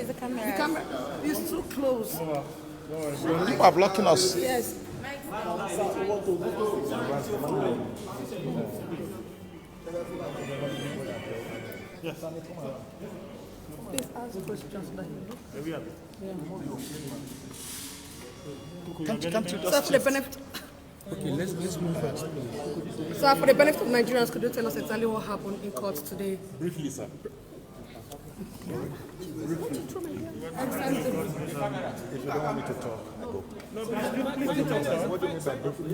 the camera is too close. You are blocking us. Yes. Please ask questions. Can't you Sir, just for the benefit. Okay, let's move first. Sir, for the benefit of Nigerians, could you tell us exactly what happened in court today? Briefly, sir. If you don't want me to talk, I go. What do you mean by briefly?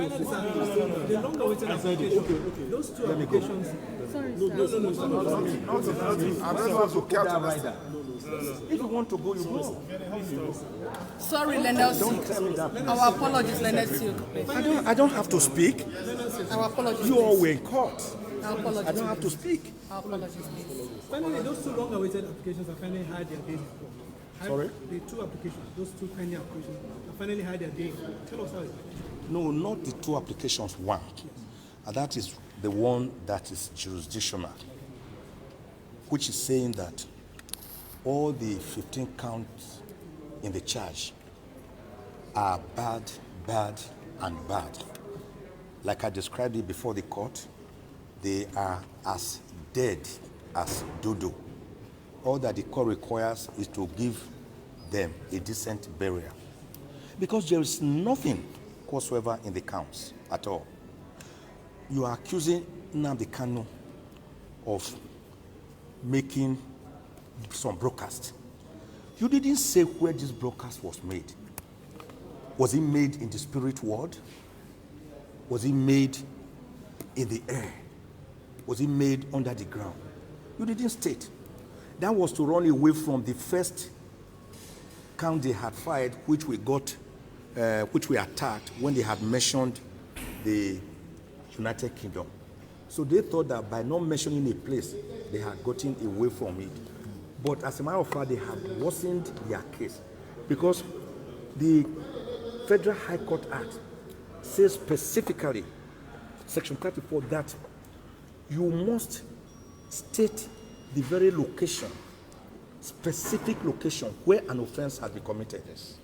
The longer waiting application, those two applications. Nothing. I don't have to care to rider. If you want to go, you go. Sorry, Lendell Silk. Our apologies, Lendell Silk. I don't have to speak. Our apologies. You all were in court. Our apologies. I don't have to speak. Our apologies, please. Finally, those two long awaited applications have finally had their day before. Sorry? The two applications, those two pending applications, have finally had their day. Tell us how it is. No, not the two applications, one. And that is the one that is jurisdictional, which is saying that all the 15 counts in the charge are bad, and bad. Like I described it before the court, they are as dead as dodo. All that the court requires is to give them a decent burial. Because there is nothing whatsoever in the counts at all. You are accusing Nnamdi Kanu of making some broadcast. You didn't say where this broadcast was made. Was it made in the spirit world? Was it made in the air? Was it made under the ground? You didn't state. That was to run away from the first count they had fired, which we attacked when they had mentioned the United Kingdom. So they thought that by not mentioning a place, they had gotten away from it. But as a matter of fact, they have worsened their case because the Federal High Court Act says specifically, Section 34, that you must state the very location, specific location where an offense has been committed. Yes.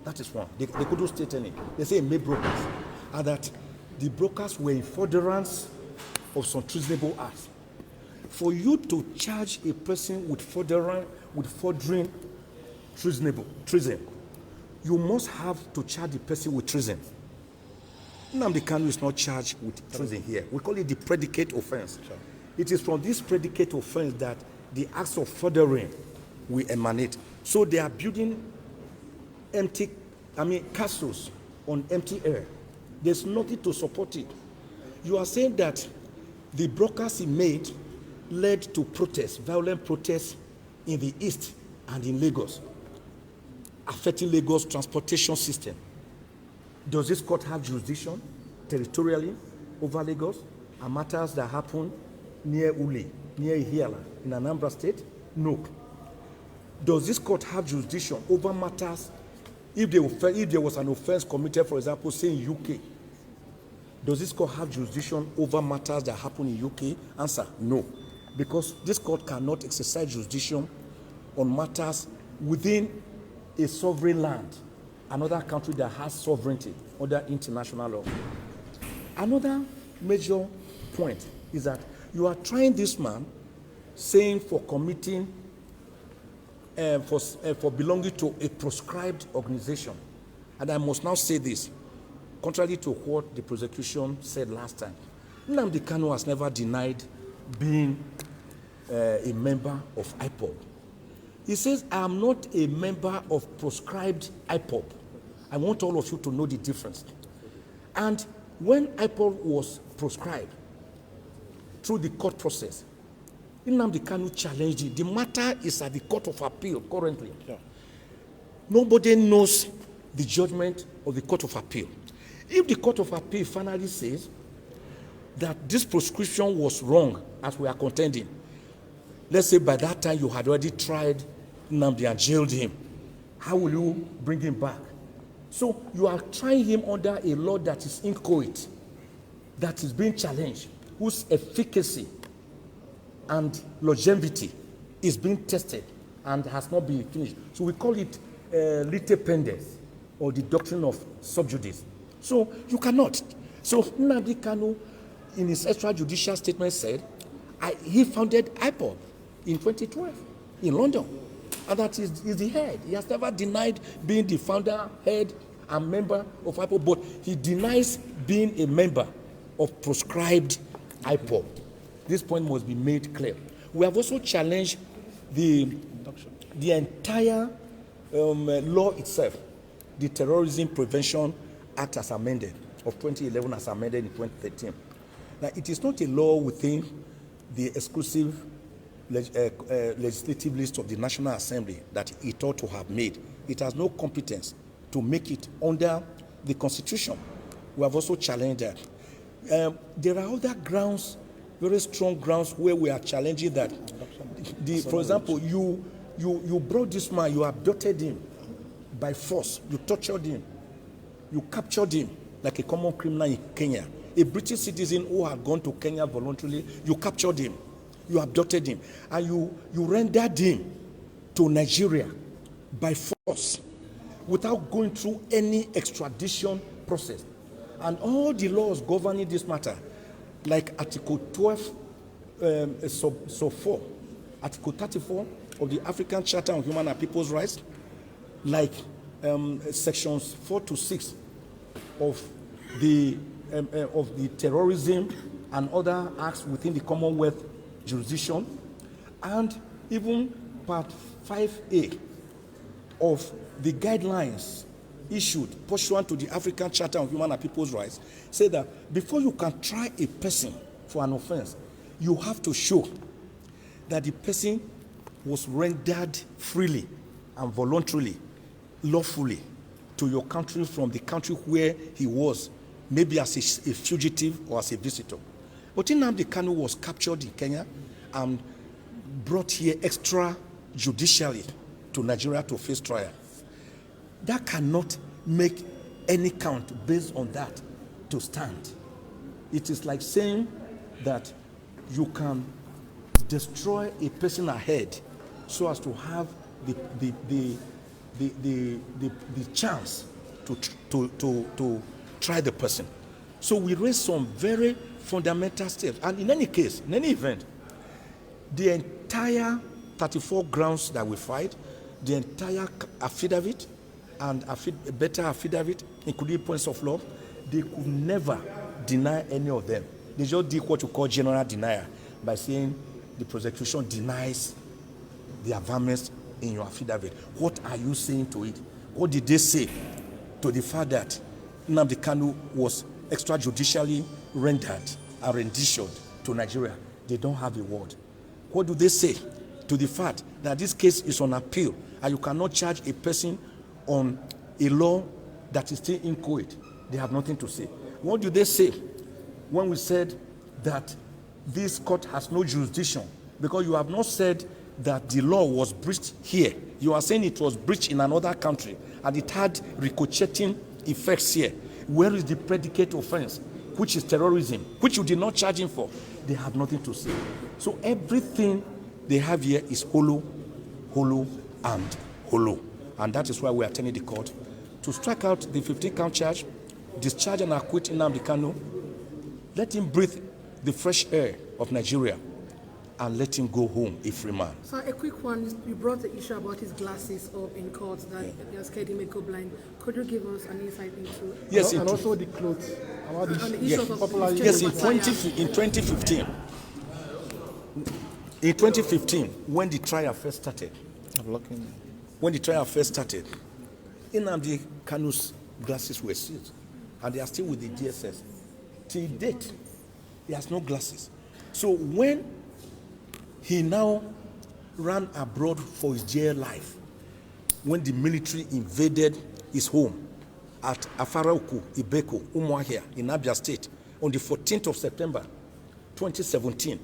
That is one. They couldn't state any. They say made brokers, and that the brokers were in furtherance of some treasonable acts. For you to charge a person with furthering treason, you must have to charge the person with treason. Nnamdi Kanu is not charged with treason here. We call it the predicate offense. Sure. It is from this predicate offense that the acts of furthering will emanate. So they are building castles on empty air. There's nothing to support it. You are saying that the broadcast he made led to protests, violent protests in the east and in Lagos, affecting Lagos' transportation system. Does this court have jurisdiction territorially over Lagos and matters that happen near Uli, near Ihiala, in Anambra State? No. Does this court have jurisdiction over matters if there was an offense committed, for example, say in UK? Does this court have jurisdiction over matters that happen in UK? Answer, no. Because this court cannot exercise jurisdiction on matters within a sovereign land, another country that has sovereignty under international law. Another major point is that you are trying this man, saying for committing, for belonging to a proscribed organization. And I must now say this, contrary to what the prosecution said last time. Nnamdi Kanu has never denied being a member of IPOB. He says, I am not a member of proscribed IPOB. I want all of you to know the difference. And when IPOB was proscribed through the court process, Nnamdi Kanu challenged it. The matter is at the Court of Appeal currently. Yeah. Nobody knows the judgment of the Court of Appeal. If the Court of Appeal finally says that this proscription was wrong, as we are contending, let's say by that time you had already tried Nnamdi and jailed him, how will you bring him back? So you are trying him under a law that is inchoate, that is being challenged, whose efficacy and longevity is being tested and has not been finished. So we call it lite pendes, or the doctrine of sub judice. So you cannot. So Nnamdi Kanu, in his extrajudicial statement, said he founded IPOB in 2012 in London, and that is the head. He has never denied being the founder, head, and member of IPOB, but he denies being a member of proscribed IPOB. This point must be made clear. We have also challenged the entire law itself, the Terrorism Prevention Act as amended of 2011 as amended in 2013. Now, it is not a law within the exclusive legislative list of the National Assembly that it ought to have made. It has no competence to make it under the Constitution. We have also challenged that. There are other grounds, very strong grounds, where we are challenging that. For example, you brought this man, you abducted him by force, you tortured him, you captured him like a common criminal in Kenya. A British citizen who had gone to Kenya voluntarily, you captured him, you abducted him, and you rendered him to Nigeria by force without going through any extradition process. And all the laws governing this matter, like Article 12, sub 4, Article 34 of the African Charter on Human and People's Rights, like sections 4 to 6 of the terrorism and other acts within the Commonwealth jurisdiction, and even Part 5A of the guidelines issued pursuant to the African Charter on Human and People's Rights, say that before you can try a person for an offense, you have to show that the person was rendered freely and voluntarily, lawfully, to your country from the country where he was, maybe as a fugitive or as a visitor. But Nnamdi Kanu was captured in Kenya and brought here extrajudicially to Nigeria to face trial. That cannot make any count based on that to stand. It is like saying that you can destroy a person ahead so as to have the chance to try the person. So we raised some very fundamental steps. And in any case, in any event, the entire 34 grounds that we fight, the entire affidavit, and a better affidavit, including points of law, they could never deny any of them. They just did what you call general denial by saying the prosecution denies the affirmance in your affidavit. What are you saying to it? What did they say to the fact that Nnamdi Kanu was extrajudicially rendered and renditioned to Nigeria? They don't have a word. What do they say to the fact that this case is on appeal and you cannot charge a person on a law that is still inchoate? They have nothing to say. What do they say when we said that this court has no jurisdiction? Because you have not said that the law was breached here. You are saying it was breached in another country and it had ricocheting effects here. Where is the predicate offense, which is terrorism, which you did not charge him for? They have nothing to say. So everything they have here is hollow, and hollow. And that is why we are telling the court to strike out the 15-count charge, discharge and acquit Nnamdi Kanu, let him breathe the fresh air of Nigeria, and let him go home a free man. So a quick one, you brought the issue about his glasses up in court, that you're scared he may go blind. Could you give us an insight into? Yes, and also the clothes. About the issue of popular. Yes, in 2015. In 2015, when the trial first started, Nnamdi Kanu's glasses were seized, and they are still with the DSS. Till date, he has no glasses. So when he now ran abroad for his jail life, when the military invaded his home at Afaraoku, Ibeko, Umuahia in Abia State on the 14th of September 2017,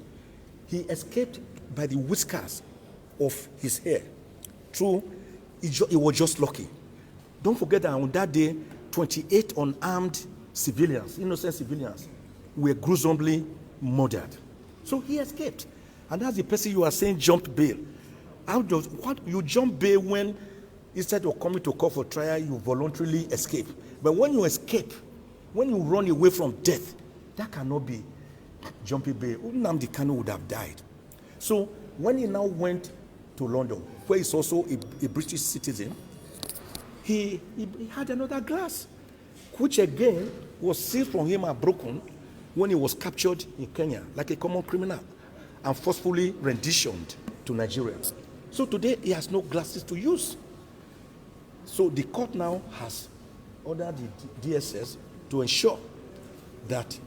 he escaped by the whiskers of his hair. True, he was just lucky. Don't forget that on that day, 28 unarmed civilians, innocent civilians, were gruesomely murdered. So he escaped. And that's the person you are saying jumped bail. What you jump bail when instead of coming to court for trial, you voluntarily escape. But when you escape, when you run away from death, that cannot be jumping bail. Nnamdi Kanu would have died. So when he now went to London, where he's also a British citizen, he had another glass, which again was seized from him and broken when he was captured in Kenya like a common criminal and forcefully renditioned to Nigerians. So today he has no glasses to use. So the court now has ordered the DSS to ensure that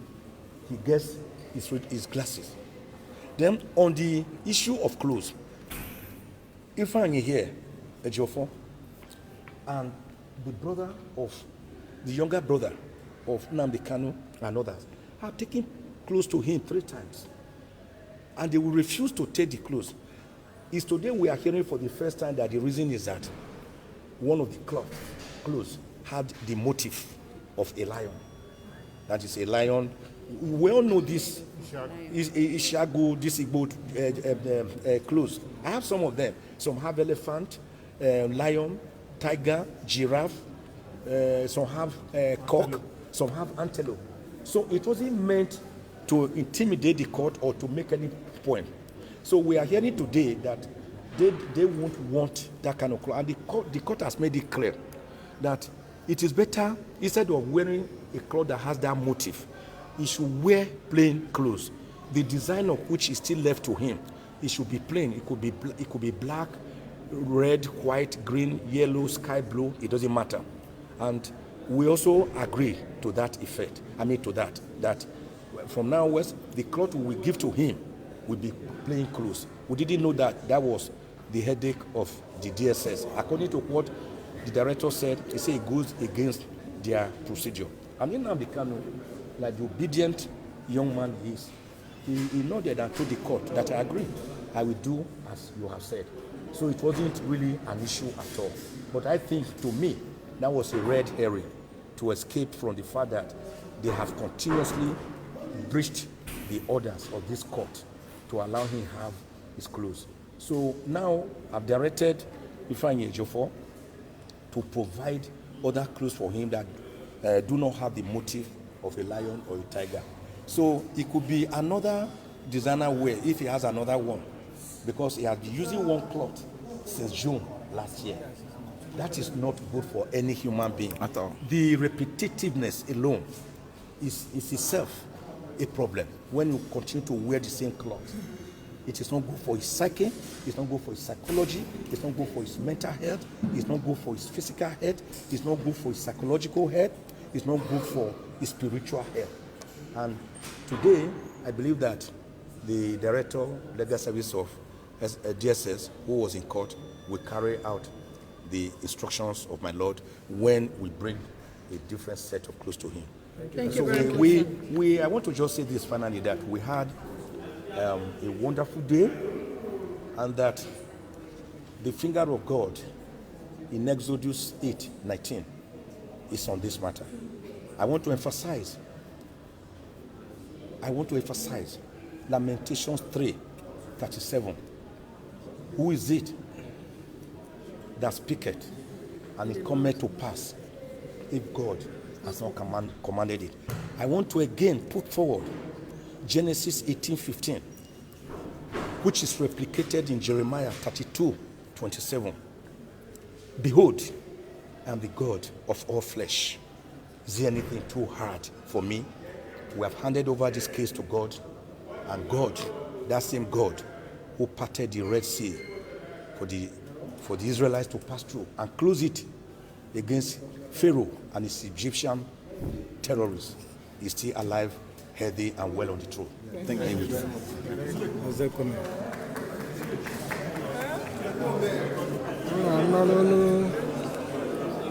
he gets his glasses. Then on the issue of clothes, if I'm here, Ejiofor, and the younger brother of Nnamdi Kanu and others have taken clothes to him 3 times. And they will refuse to take the clothes. It's today we are hearing for the first time that the reason is that one of the clothes had the motif of a lion. That is a lion. We all know this. Ishagu, this Igbo clothes. I have some of them. Some have elephant, lion, tiger, giraffe. Some have cock. Some have antelope. So it wasn't meant to intimidate the court or to make any point. So we are hearing today that they won't want that kind of cloth. And the court has made it clear that it is better, instead of wearing a cloth that has that motif, he should wear plain clothes. The design of which is still left to him, it should be plain. It could be black, red, white, green, yellow, sky blue. It doesn't matter. And we also agree to that effect. That from now onwards, the cloth we give to him will be plain clothes. We didn't know that was the headache of the DSS. According to what the director said, he said it goes against their procedure. And Nnamdi Kanu, like the obedient young man he is, he nodded and told the court that I agree. I will do as you have said. So it wasn't really an issue at all. But I think, to me, that was a red herring to escape from the fact that they have continuously breached the orders of this court to allow him to have his clothes. So now I've directed Ifeanyi Ejiofor to provide other clothes for him that do not have the motif of a lion or a tiger. So it could be another designer wear if he has another one, because he has been using one cloth since June last year. That is not good for any human being at all. The repetitiveness alone is itself a problem when you continue to wear the same cloth. It is not good for his psyche, it's not good for his psychology, it's not good for his mental health, it's not good for his physical health, it's not good for his psychological health, it's not good for his spiritual health. And today, I believe that the Director, Legal Service of DSS, who was in court, will carry out the instructions of my Lord when we bring a different set of clothes to him. Thank you very much. I want to just say this finally, that we had a wonderful day, and that the finger of God in Exodus 8:19 is on this matter. I want to emphasize Lamentations 3:37. Who is it that speaketh, and it cometh to pass, if God has not commanded it? I want to again put forward Genesis 18:15, which is replicated in Jeremiah 32:27. Behold, I am the God of all flesh. Is there anything too hard for me? We have handed over this case to God, and God, that same God who parted the Red Sea for the Israelites to pass through and close it against Pharaoh and his Egyptian terrorists, is still alive, healthy, and well on the throne. Thank you.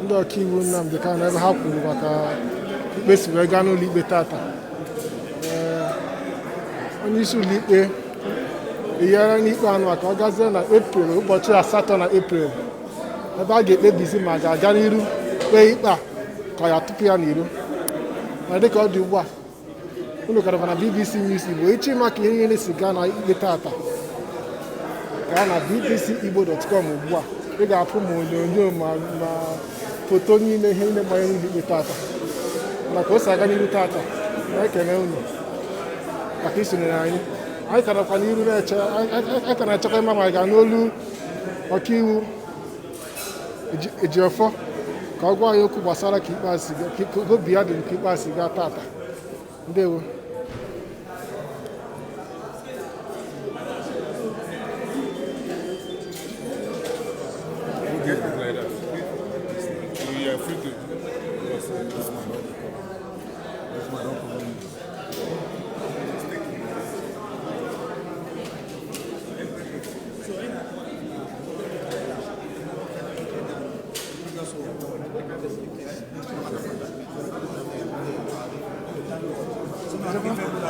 Ndị ọkaiwu Nnamdi Kanu ebe ha kwuru maka ikpe si wee gaa n'ụlọ ikpe tata, onye isi ụlọ ikpe eyiara n'ikpe anụ maka ọ gazie na Eprel, ụbọchị 8 na Eprel, ebe a ga-ekpebizi ma ga-aga n'iru kpee ikpe a ka ya tupu ya n'iru. Ma dịka ọ dị ugbu a, unu gara na BBC News Igbo echi maka ihe niile si gaa na ikpe tata. gaa na bbcigbo.com ugbu a ị ga-afụ ma onyonyo ma foto niile ihe niile gbanyere n'ụlọikpe tata mana ka o si aga n'iru tata na-ekele unu maka isonyere anyị ka nakwa n'iru ka na-echekwa ịma ma ga n'olu ọkaiwu Ejiofọ ka ọ gwa anyị okwu gbasara ka ikpeazụ ka obi ya dị nke ikpeazụ gaa tata. Ndewo.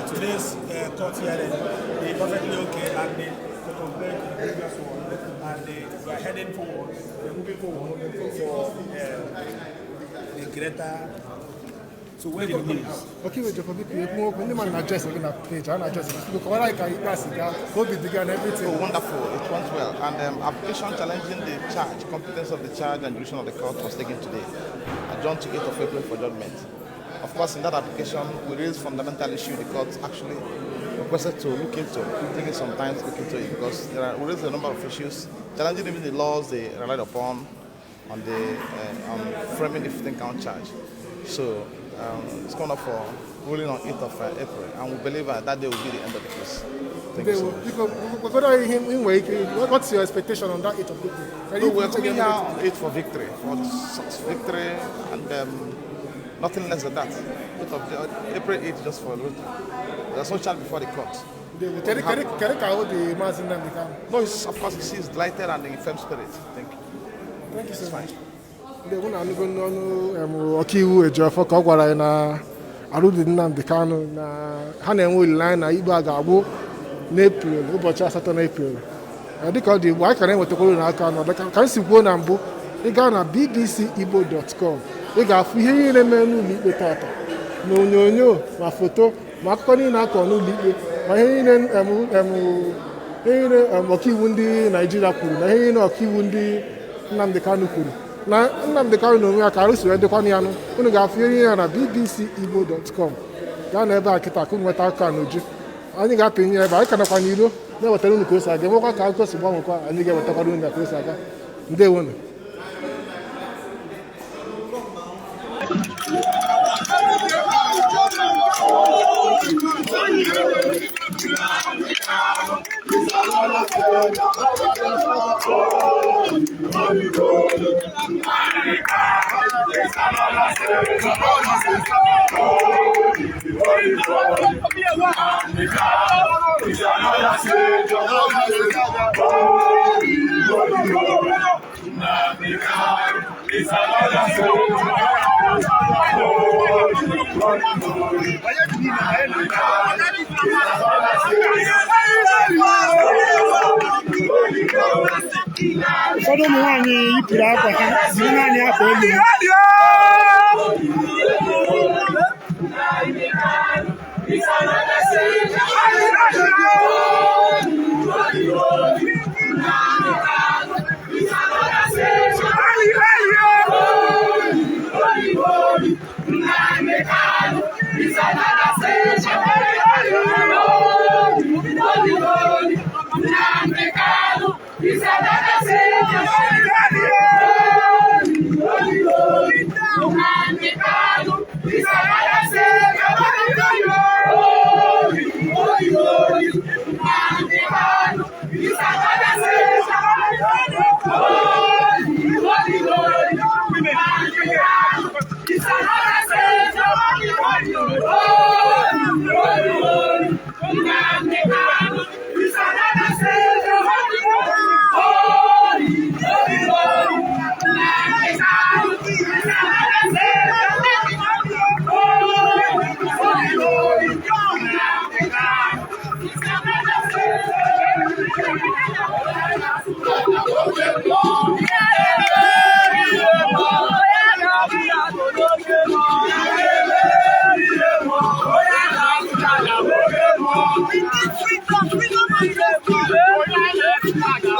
Today's court hearing is perfectly okay, and they compared to the previous one, and they are heading forward, they're moving forward for the greater. So where did we miss? Okay, we just when the man address again at page, and address because when I can pass it, COVID began everything. Oh, wonderful! It went well, and application challenging the charge, competence of the charge, and jurisdiction of the court was taken today, adjourned to 8th of April for judgment. Of course, in that application, we raised fundamental issue the court actually requested to look into, taking some time to look into it because we raised a number of issues, challenging even the laws they relied upon on the framing the 15-count charge. So it's coming up for ruling on 8th of April, and we believe that day will be the end of the case. Thank you so much. What's your expectation on that 8th of April? We're coming here on 8th for victory, and nothing less than that. April 8th just for victory. There's no charge before the court. No, of course, he's delighted and in firm spirit. Thank you. Thank you so much. Ọkaiwu Ejiofọ ka ọ gwara anyị na arụdị Nnamdi Kanu na ha na-enwe olileanya na ikpe a ga-agbụ n'Epril ụbọchị 8 n'Epril. Dịka ọ dị Igbo anyị ka na-enwetakwara n'aka nọ ka m si kwuo na mbụ ị gaa na bbcigbo.com ị ga-afụ ihe niile mere n'ụlọ ikpe tata na onyonyo ma foto ma akụkọ niile akọ n'ụlọ ikpe ma ihe niile ọkaiwu ndị Naịjirịa kwuru na ihe niile ọkaiwu ndị Nnamdi Kanu kwuru na Nnamdi Kanu n'onwe ya ka arụsiri edekwana ya nụ unu ga-afụ ihe niile na bbcigbo.com gaa na ebe a kịta ka nweta akụkọ n'uju anyị ga-apịnye ebe anyị ka nakwa n'iro na-ewetara unu ka o si aga enwekwa ka akụkọ si gbanwekwa anyị ga-ewetakwara unu ka o si aga. Ndewonu. Ụfọdụ ụmụ nwaanyị yipụrụ akwa ha jiri naanị akwa elu We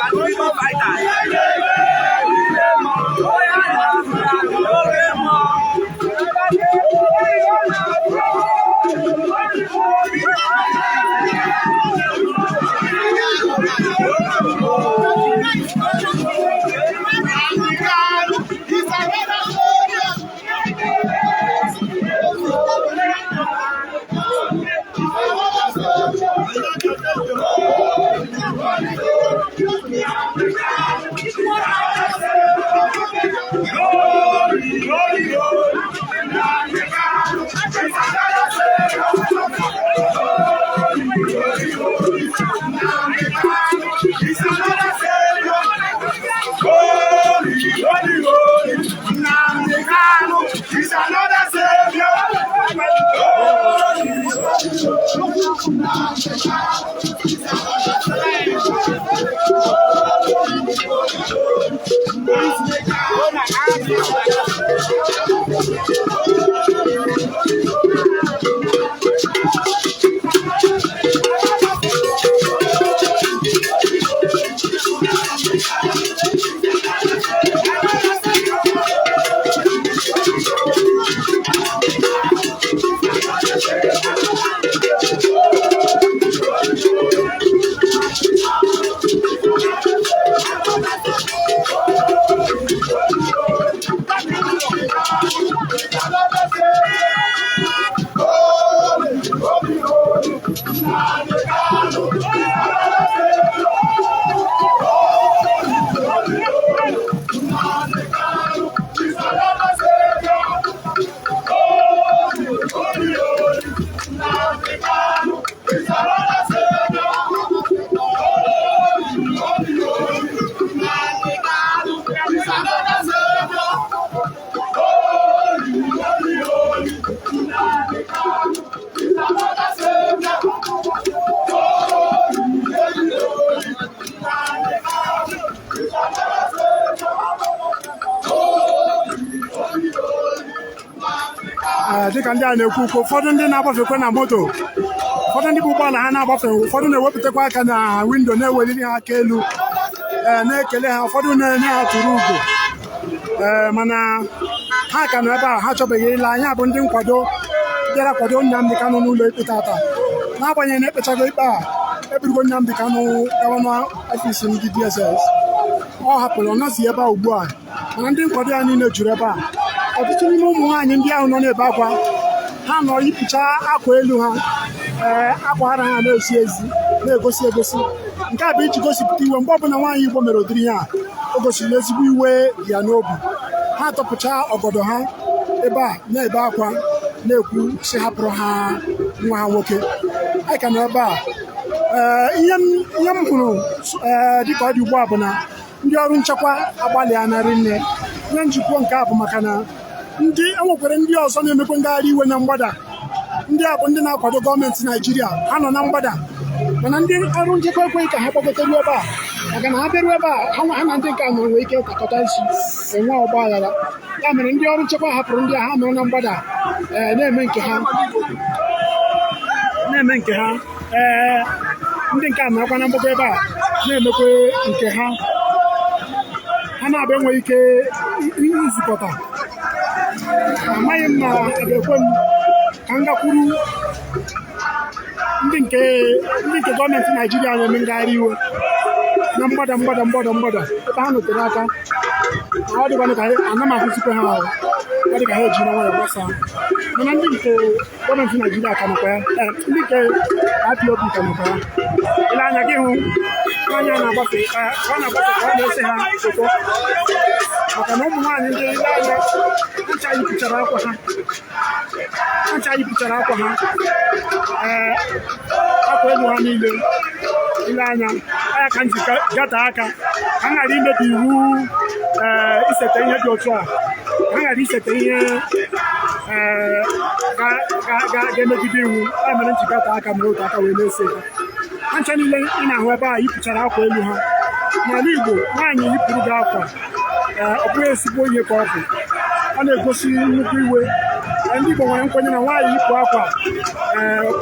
dịka ndị a na-ekwu ukwu ụfọdụ ndị na-agbafekwa na moto ụfọdụ ndị bụ ụgbọala ha na-agbafe ụfọdụ na-ewepụtakwa aka na windo na-eweliri ha aka elu na-ekele ha ụfọdụ na-enye ha tụrụ ugo mana ha ka nọ ebe a ha chọbeghị ile anya bụ ndị nkwado bịara kwado Nnamdi Kanu n'ụlọ ikpe tata n'agbanyeghị na ekpechago ikpe a eburugo Nnamdi Kanu gawa n'ọfisi ndị DSS ọ hapụrụ ọ nọzi ebe a ugbu a mana ndị nkwado ya niile juru ebe a ọtụtụ n'ime ụmụ nwaanyị ndị ahụ nọ n'ebe akwa ha nọ yipụcha akwa elu ha akwa ara ha na-esi ezi na-egosi egosi nke a bụ iji gosipụta iwe mgbe ọbụla nwaanyị Igbo mere ụdịrị ya o gosiri ezigbo iwe dị ya n'obi ha tọpụcha ọgọdọ ha ebe a na-ebe akwa na-ekwu si hapụrụ ha nwa ha nwoke anyị ka nọ ebe a ihe m hụrụ dịka ọ dị ugbu a bụ na ndị ọrụ nchekwa agbalịa narị nne ihe njikwa nke a bụ maka na enwekwara ndị ọzọ na-emekwa ngagharị iwe na mgbada ndị a bụ ndị na-akwado gọọmenti Naịjirịa ha nọ na mgbada mana ndị ọrụ nchekwa ekweghị ka ha gbakọtaruo ebe a maka na ha bịaruo ebe a ha na ndị nke a nwere ike ịkakọta isi enwe ọgba aghara ya mere ndị ọrụ nchekwa hapụrụ ndị a ha nọ na mgbada na-eme nke ha ndị nke a na-akwa na mgbada ebe a na-emekwa nke ha na-abịa enweghị ike izukọta amaghị m ma ga-ekwe m ka m gakwuru ndị nke gọọmenti Naịjirịa na-eme ngagharị iwe na mgbada ebe ha notere aka ọ dịkwana ka ana m ahụzikwa ha ahụ ọ dị ka ha eji na nwayọ gbasa mana ndị nke gọọmenti Naịjirịa ka nọkwa ya ndị nke IPOB ka nọkwa ya ile anya gị hụ anya na-agbafe ka ọ na-ese ha foto maka na ụmụ nwaanyị ndị ile anya ncha yipụchara akwa ha akwa elu ha niile ile anya ka nji gata aka ka m ghara imebi iwu isete ihe dị otu a ka m ghara isete ihe ga-emegide iwu ya mere nji gata aka mere otu aka wee na-ese ha ncha niile ị na-ahụ ebe a yipụchara akwa elu ha n'ala Igbo nwaanyị yipụrụ gị akwa ọ bụghị ezigbo ihe ka ọ bụ ọ na-egosi nnukwu iwe ndị Igbo nwere nkwenye na nwaanyị yipụ akwa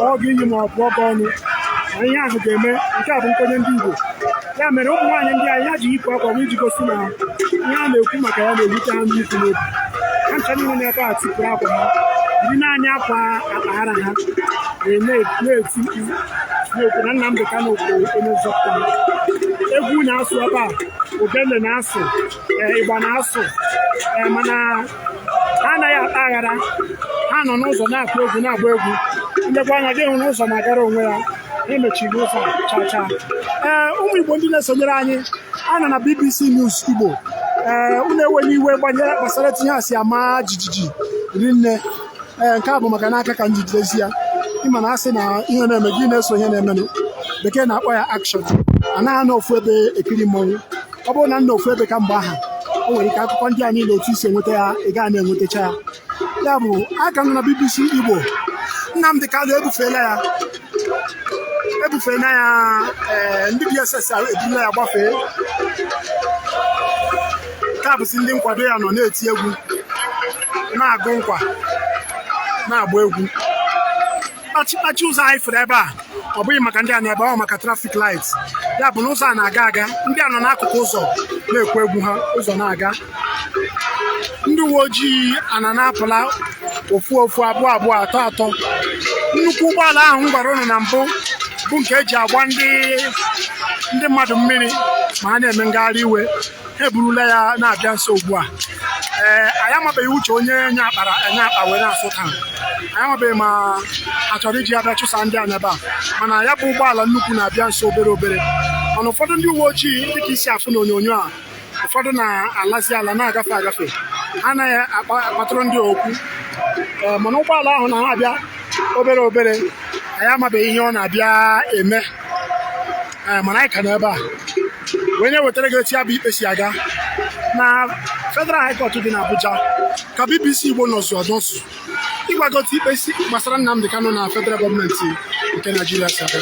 ọ ga-iyi ma ọ bụ ọgọ ọnụ na ihe ahụ ga-eme nke a bụ nkwenye ndị Igbo ya mere ụmụ nwaanyị ndị anyị ha ji yipụ akwa bụ iji gosi na ihe a na-ekwu maka ya na-ewute ha n'ikwu n'obi ha ncha niile n'ebe a tipụrụ akwa ha jiri naanị akwa akpaghara ha na-eti mkpu n'okwu na Nnamdi Kanu bụ onye nzọpụta ha. Egwu na-asụ ebe a, ogene na-asụ, ịgba na-asụ, mana ha anaghị akpa aghara. Ha nọ n'ụzọ na-akụ egwu na-agba egwu. Ndekwa anya gị hụ n'ụzọ na-agara onwe ya, emechiri ụzọ chaa. Ụmụ Igbo ndị na-esonyere anyị a nọ na BBC News Igbo. Unu enweghị iwe gbasara tinye asị ama jijiji rinne. Nke a bụ maka n'aka ka njidezi ya. Ịma na asị na ihe na-eme gị na-eso ihe na-emenụ. Bekee na-akpọ ya action. Anaghị anọ ofu ebe ekiri mmọnwụ. Ọ bụrụ na nna ofu ebe ka mgbe aha, o nwere ike akụkọ ndị a niile otu isi enweta ya, ị gaa na-enwetacha ya. Ya bụ aka nọ na BBC Igbo. Nnamdi Kanu ebufeela ya ndị DSS ebula ya gbafee. Nke a bụzi ndị nkwado ya nọ na-eti egwu, na-agụ nkwa, na-agba egwu. Kpachi ụzọ anyị fere ebe a ọ bụghị maka ndị a na ebe ọ maka trafik light. Ya bụ na ụzọ a na-aga aga, ndị a nọ n'akụkụ ụzọ na-ekwu egwu ha, ụzọ na-aga. Ndị uwe ojii ana na-apụla ofu abụọ atọ. Nnukwu ụgbọala ahụ m gwara unu na mbụ bụ nke eji agba ndị mmadụ mmiri ma ha na-eme ngagharị iwe. Ha eburula ya na-abịa nso ugbu a. Anyị amabeghị uche onye nye akpa were asụ taa. Anyị amabeghị ma a chọrọ iji ya bịa chụsa ndị a n'ebe a, mana ya bụ ụgbọala nnukwu na-abịa nso obere. Mana ụfọdụ ndị uwe ojii ndị ka isi afụ n'onyonyo a, ụfọdụ na-alazi ala na-agafe. Anaghị akpatụrụ ndị okwu. Mana ụgbọala ahụ na ha abịa obere. Anyị amabeghị ihe ọ na-abịa eme. Mana anyị ka n'ebe a wee na-ewetara gị etu ya bụ ikpe si aga na Federal High Court dị n'Abuja ka BBC Igbo nọzụ ọdọsụ ịgwagote ikpe gbasara Nnamdi Kanu na federal gọọmenti nke Naịjirịa si aga.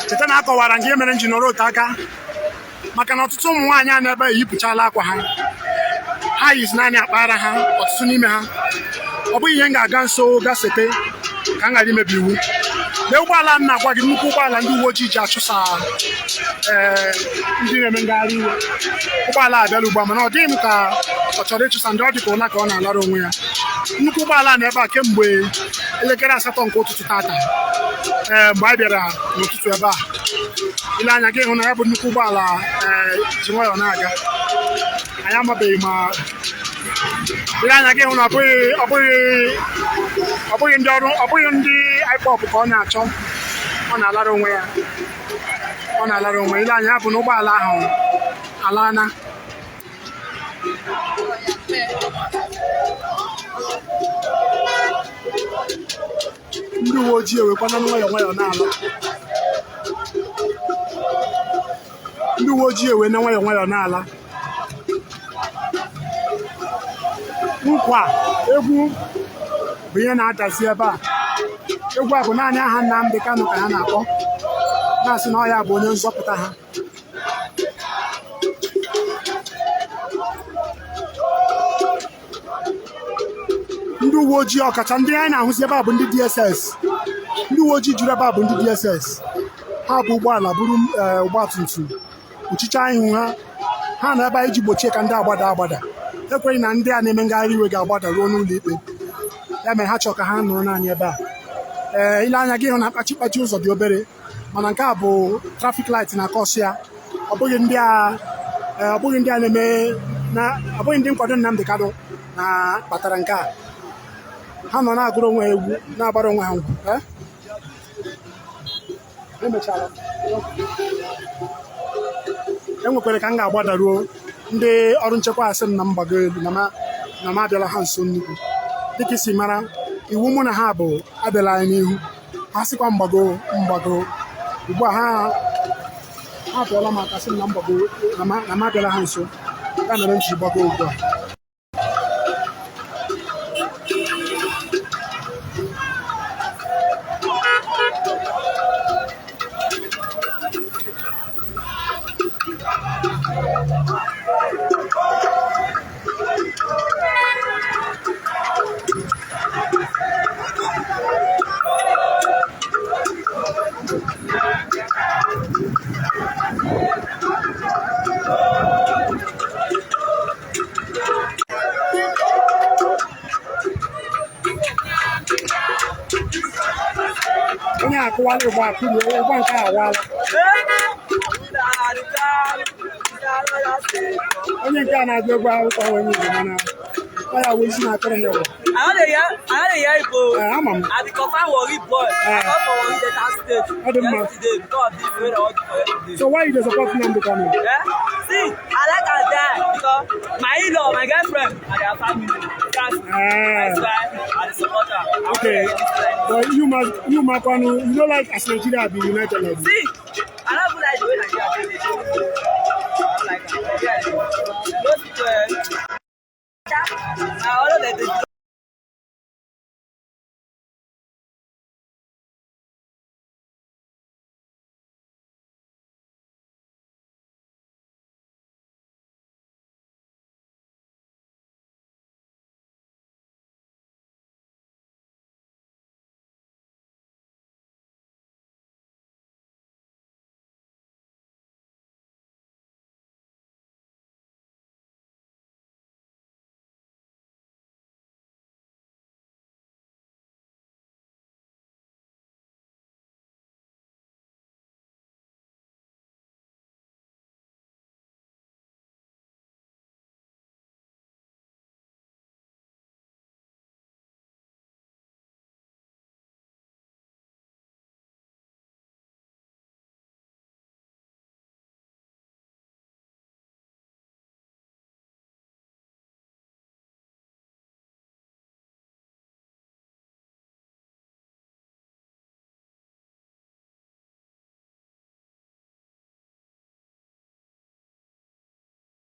Cheta na akọwara nke mere nji nọrọ ote aka maka na ọtụtụ ụmụ nwaanyị a n'ebe eyipụchala akwa ha yizi naanị akpara ha. Ọtụtụ n'ime ha ọ bụghị ihe m ga-aga nso gasete ka m ghara imebi iwu. Lee ụgbọala m na-agwa gị, nnukwu ụgbọala ndị uwe ojii ji achụsa ndị na-eme ngagharị iwe. Ụgbọala abịala ugbu a, mana ọ dịghị m ka ọ chọrọ ịchụsa ndị ọ dị ka ụla ka ọ na-alara onwe ya. Nnukwu ụgbọala na ebe a kemgbe elekere 8 nke ụtụtụ tata. Mgbe anyị bịara n'ụtụtụ ebe a, ile anya gị hụ na ya bụ nnukwu ụgbọala ji nwayọọ na-aga. Anyị amabeghị ma ile anya gị hụ na ọ bụghị ndị IPOB ka ọ na-achọ. Ọ na-alara onwe ya. Ile anya ya bụ na ụgbọala ahụ alana. Ndị uwe ojii ewekwana nwayọọ na-ala. Ndị uwe ojii ewe na nwayọọ na-ala. Nkwa egwu bụ ihe na-adazi ebe a. Egwu a bụ naanị aha Nnamdi Kanu ka ha na-akpọ, na-asị na ọ ya bụ onye nzọpụta ha. Ndị uwe ojii ọkacha ndị anyị na-ahụzi ebe a bụ ndị DSS. Ndị uwe ojii juru ebe a bụ ndị DSS. Ha bụ ụgbọala buru ọgbatumtum kpuchicha ihu ha na ebe anyị ji gbochie ka ndị agbada. Ekweghị na ndị a na-eme ngagharị iwe ga-agbada ruo n'ụlọ ikpe. Ya mere ha chọrọ ka ha nọrọ naanị ebe a. Ile anya gị hụ na mkpachi ụzọ dị obere, mana nke a bụ trafik light na-akọ ọsọ ya. Ọ bụghị ndị a na-eme ọ bụghị ndị nkwado Nnamdi Kanu na-kpatara nke a. Ha nọ na-agụrụ onwe ha egwu, na-agbara onwe ha ngwu. Emechara enwekwara ka m ga-agbadaruo ndị ọrụ nchekwa asị m na mgbago elu na m abịala ha nso nnukwu. Dịka isi mara iwu mụ na ha bụ abịala anyị n'ihu. Ha sịkwa mgbago. Ugbu a ha apụọla m aka sị m na mgbago na m abịala ha nso. Ya mere m ji gbago ugbu a. akụwala ịgba akụrụ ịgba nke a awala onye nke a na-agụ egwu akwụkwọ onye Igbo mana ọ ya wụ isi na-akọrọ ya ụwa ama m I become a worry boy. I got for worry that stage. Yesterday, because of this way all the so why you dey support Nnamdi Kanu? Yeah? See, I like her dad because my in-law, my girlfriend, and their family. That's why I support her. Okay, but you Kanu, you don't like as Nigeria be united. See,